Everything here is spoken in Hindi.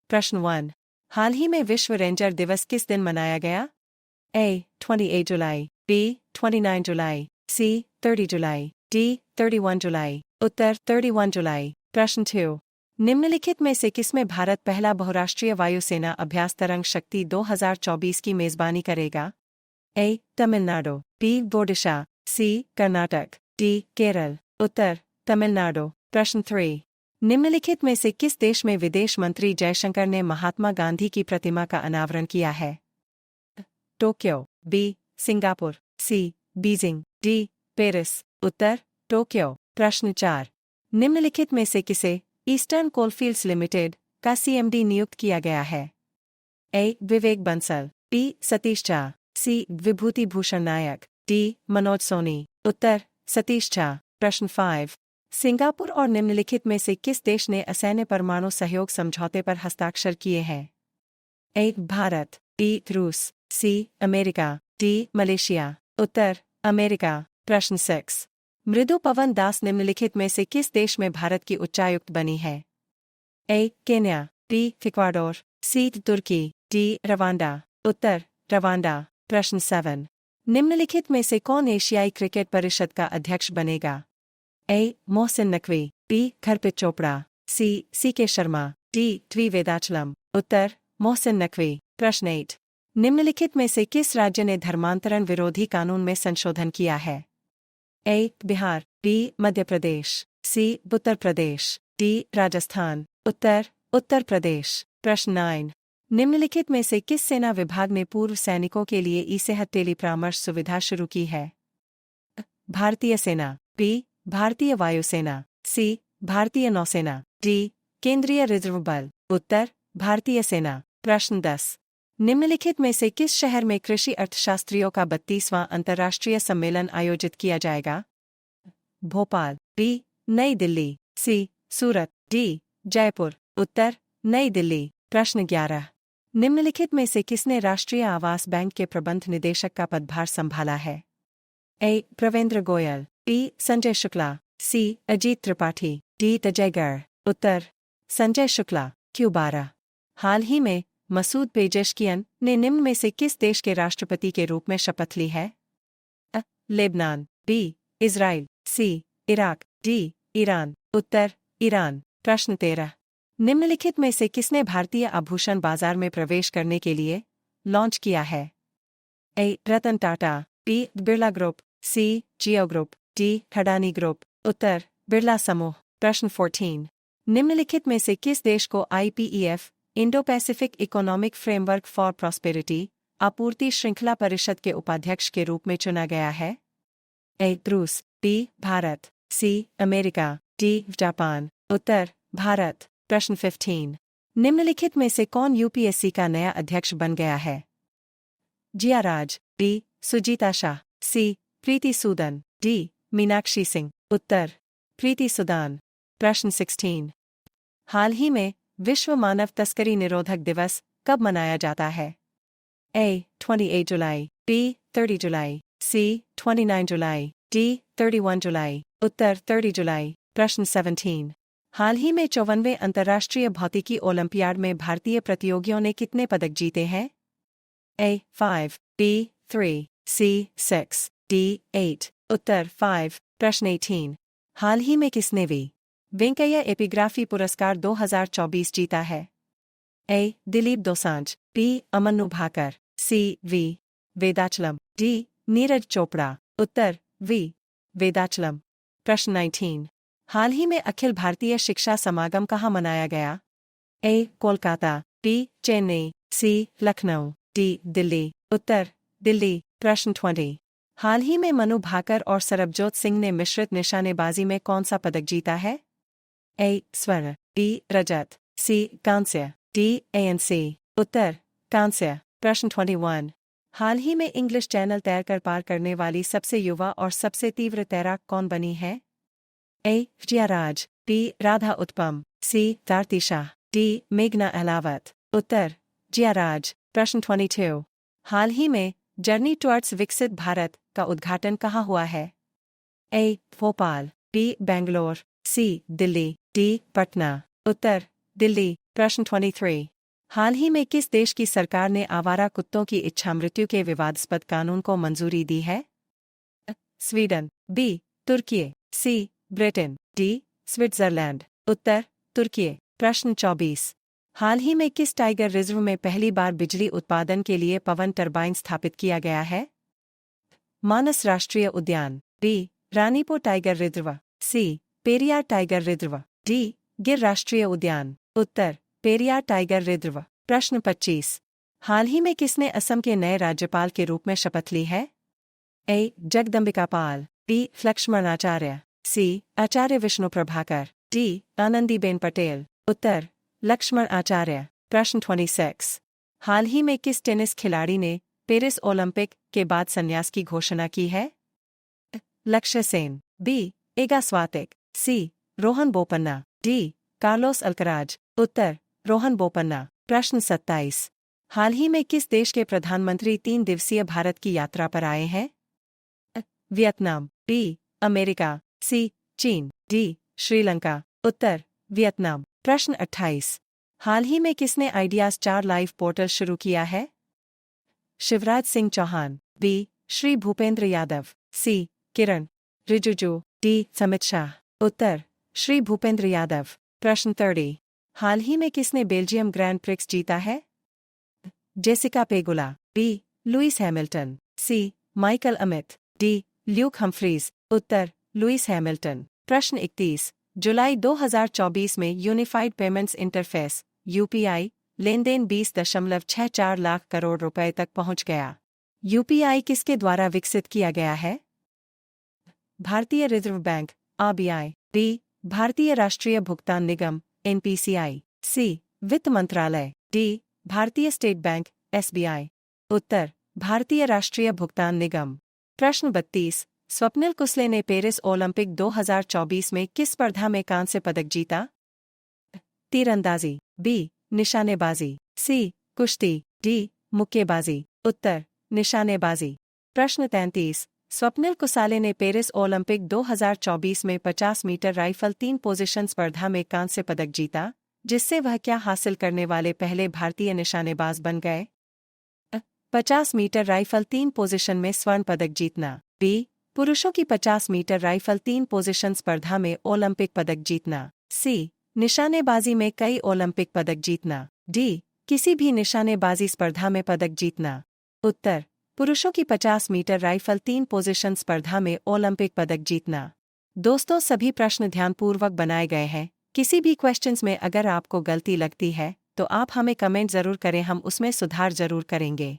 प्रश्न 1। हाल ही में विश्व रेंजर दिवस किस दिन मनाया गया? A. 28 July, B. 29 July, C. 30 July, D. 31 जुलाई। उत्तर 31 जुलाई। प्रश्न 2। निम्नलिखित में से किसमें भारत पहला बहुराष्ट्रीय वायुसेना अभ्यास तरंग शक्ति 2024 की मेजबानी करेगा? A. Tamil Nadu, B. Odisha, C. Karnataka, D. Kerala. उत्तर तमिलनाडु। प्रश्न 3। निम्नलिखित में से किस देश में विदेश मंत्री जयशंकर ने महात्मा गांधी की प्रतिमा का अनावरण किया है? Tokyo, B. Singapore, C. Beijing, D. Paris. उत्तर टोक्यो। प्रश्न 4। निम्नलिखित में से किसे ईस्टर्न कोलफील्ड्स लिमिटेड का CMD नियुक्त किया गया है? A. Vivek Bansal, B. Satish Jha, C. Vibhuti Bhushan Nayak, D. Manoj Soni. उत्तर सतीश झा। प्रश्न 5। सिंगापुर और निम्नलिखित में से किस देश ने असैन्य परमाणु सहयोग समझौते पर हस्ताक्षर किए हैं? A. भारत, B. रूस, C. America, D. मलेशिया। उत्तर अमेरिका। प्रश्न 6। मृदु पवन दास निम्नलिखित में से किस देश में भारत की उच्चायुक्त बनी है? A. Kenya, B. Ecuador, C. तुर्की, D. रवांडा। उत्तर रवांडा। प्रश्न 7। निम्नलिखित में से कौन एशियाई क्रिकेट परिषद का अध्यक्ष बनेगा? A. Mohsin Naqvi, B. Harpreet Chopra, C. C.K. Sharma, D. V Vedachalam. उत्तर मोहसिन नकवी। प्रश्न 8। निम्नलिखित में से किस राज्य ने धर्मांतरण विरोधी कानून में संशोधन किया है? A. Bihar, B. Madhya Pradesh, C. Uttar Pradesh, D. Rajasthan. Uttar Uttar Pradesh. प्रश्न 9। निम्नलिखित में से किस सेना विभाग ने पूर्व सैनिकों के लिए ई-सेहत टेली परामर्श सुविधा शुरू की है? भारतीय सेना, B. भारतीय वायुसेना, C. भारतीय नौसेना, D. केंद्रीय रिजर्व बल। उत्तर भारतीय सेना। प्रश्न 10। निम्नलिखित में से किस शहर में कृषि अर्थशास्त्रियों का 32वां अंतर्राष्ट्रीय सम्मेलन आयोजित किया जाएगा? भोपाल, B. नई दिल्ली, C. सूरत, D. जयपुर। उत्तर नई दिल्ली। प्रश्न 11। निम्नलिखित में से किसने राष्ट्रीय आवास बैंक के प्रबंध निदेशक का पदभार संभाला है? A. Pravendra Goyal, B. Sanjay Shukla, C. Ajit Tripathi, D. Ajay Garg. Uttar Sanjay Shukla. Q12। हाल ही में मसूद पेजेशकियन ने निम्न में से किस देश के राष्ट्रपति के रूप में शपथ ली है? A. Lebanon, B. Israel, C. Iraq, D. Iran. Uttar Iran. प्रश्न 13। निम्नलिखित में से किसने भारतीय आभूषण बाजार में प्रवेश करने के लिए लॉन्च किया है? A. Ratan Tata, B. Birla group, C. Jio group, D. Adani group. उत्तर बिरला समूह। प्रश्न 14। निम्नलिखित में से किस देश को IPEF Indo Pacific economic framework for prosperity आपूर्ति श्रृंखला परिषद के उपाध्यक्ष के रूप में चुना गया है? A. रूस, B. Bharat, C. America, D. Japan. उत्तर भारत। प्रश्न 15। निम्नलिखित में से कौन UPSC का नया अध्यक्ष बन गया है? जिया राज, B. Sujita Shah, C. Preeti Sudan, D. Meenakshi Singh. उत्तर प्रीति सुदान। प्रश्न 16। हाल ही में विश्व मानव तस्करी निरोधक दिवस कब मनाया जाता है? A. 28 July, B. 30 July, C. 29 July, D. 31 जुलाई। उत्तर 30 जुलाई। प्रश्न 17। हाल ही में 54वें अंतर्राष्ट्रीय भौतिकी ओलंपियाड में भारतीय प्रतियोगियों ने कितने पदक जीते हैं? A. 5, B. 3, C. 6, D. 8। उत्तर 5। प्रश्न 18। हाल ही में किसने वेंकैया एपिग्राफी पुरस्कार 2024 जीता है? A. Dilip Dosanjh, B. अमन्नु Bhaker, C. V. Vedachalam, D. Neeraj Chopra. Uttar V. Vedachalam. प्रश्न 19। हाल ही में अखिल भारतीय शिक्षा समागम कहाँ मनाया गया? A. Kolkata, B. Chennai, C. Lucknow, D. Delhi. उत्तर दिल्ली। प्रश्न 20। हाल ही में मनु भाकर और सरबजोत सिंह ने मिश्रित निशानेबाजी में कौन सा पदक जीता है? A. स्वर्ण, B. रजत, C. कांस्य, D. ANC। उत्तर कांस्य। प्रश्न 21। हाल ही में इंग्लिश चैनल तैरकर पार करने वाली सबसे युवा और सबसे तीव्र तैराक कौन बनी है? A. Jiya Raj, B. Radha uttapam, C. तारती Shah, D. मेघना अहलावत। उत्तर जिया राज। प्रश्न 22। हाल ही में जर्नी टुवर्ड्स विकसित भारत का उद्घाटन कहाँ हुआ है? A. Bhopal, B. Bangalore, C. Delhi, D. Patna. उत्तर दिल्ली। प्रश्न 23। हाल ही में किस देश की सरकार ने आवारा कुत्तों की इच्छा मृत्यु के विवादास्पद कानून को मंजूरी दी है? Sweden, B. तुर्की, सी. Britain, D. स्विट्जरलैंड। उत्तर, तुर्की। प्रश्न 24। हाल ही में किस टाइगर रिजर्व में पहली बार बिजली उत्पादन के लिए पवन टरबाइन स्थापित किया गया है? मानस राष्ट्रीय उद्यान, बी. रानीपो tiger reserve, C. Periyar tiger reserve, D. Gir राष्ट्रीय उद्यान। उत्तर, पेरियार टाइगर रिजर्व। प्रश्न 25। हाल ही में किसने असम के नए राज्यपाल के रूप में शपथ ली है? ए. जगदम्बिका पाल, बी. लक्ष्मण आचार्य, सी. आचार्य विष्णु प्रभाकर, डी. आनंदीबेन पटेल। उत्तर, लक्ष्मण आचार्य। प्रश्न 26। हाल ही में किस टेनिस खिलाड़ी ने पेरिस ओलंपिक के बाद संन्यास की घोषणा की है? Lakshya Sen, B. Iga Swiatek, C. Rohan Bopanna, D. Carlos Alcaraz. उत्तर, रोहन बोपन्ना। प्रश्न 27। हाल ही में किस देश के प्रधानमंत्री 3 दिवसीय भारत की यात्रा पर आए हैं? Vietnam, B. अमेरिका, सी. चीन, डी. श्रीलंका। उत्तर, वियतनाम। प्रश्न 28। हाल ही में किसने आइडियाज 4 लाइव पोर्टल शुरू किया है? शिवराज सिंह चौहान, बी. श्री भूपेंद्र यादव, सी. किरण रिजिजू, डी. अमित शाह। उत्तर, श्री भूपेंद्र यादव। प्रश्न 30। हाल ही में किसने बेल्जियम ग्रैंड प्रिक्स जीता है? Jessica Pegula, B. Lewis Hamilton, C. Michael Amit, D. Luke Humphries. उत्तर, लुइस हैमिल्टन। प्रश्न 31। जुलाई 2024 में यूनिफाइड पेमेंट्स इंटरफेस (यूपीआई) लेनदेन 20.64 लाख करोड़ रुपए तक पहुंच गया। यूपीआई किसके द्वारा विकसित किया गया है? भारतीय रिजर्व बैंक (आरबीआई), बी. भारतीय राष्ट्रीय भुगतान निगम (एनपीसीआई), सी. वित्त मंत्रालय, डी. भारतीय स्टेट बैंक (एसबीआई). उत्तर, भारतीय राष्ट्रीय भुगतान निगम। प्रश्न 32। स्वप्निल कुसले ने पेरिस ओलंपिक 2024 में किस स्पर्धा में कांस्य पदक जीता? तीरंदाजी, बी. निशानेबाजी, सी. कुश्ती, डी. मुक्केबाजी। उत्तर, निशानेबाजी। प्रश्न 33। स्वप्निल कुसाले ने पेरिस ओलंपिक 2024 में 50 मीटर राइफल 3 पोजीशन स्पर्धा में कांस्य पदक जीता, जिससे वह क्या हासिल करने वाले पहले भारतीय निशानेबाज बन गए? 50 मीटर राइफल 3 पोजीशन में स्वर्ण पदक जीतना, बी. पुरुषों की 50 मीटर राइफल 3 पोजीशन स्पर्धा में ओलंपिक पदक जीतना, सी. निशानेबाजी में कई ओलंपिक पदक जीतना, डी. किसी भी निशानेबाजी स्पर्धा में पदक जीतना। उत्तर, पुरुषों की 50 मीटर राइफल 3 पोजीशन स्पर्धा में ओलंपिक पदक जीतना। दोस्तों, सभी प्रश्न ध्यानपूर्वक बनाए गए हैं। किसी भी क्वेश्चंस में अगर आपको गलती लगती है तो आप हमें कमेंट जरूर करें, हम उसमें सुधार जरूर करेंगे।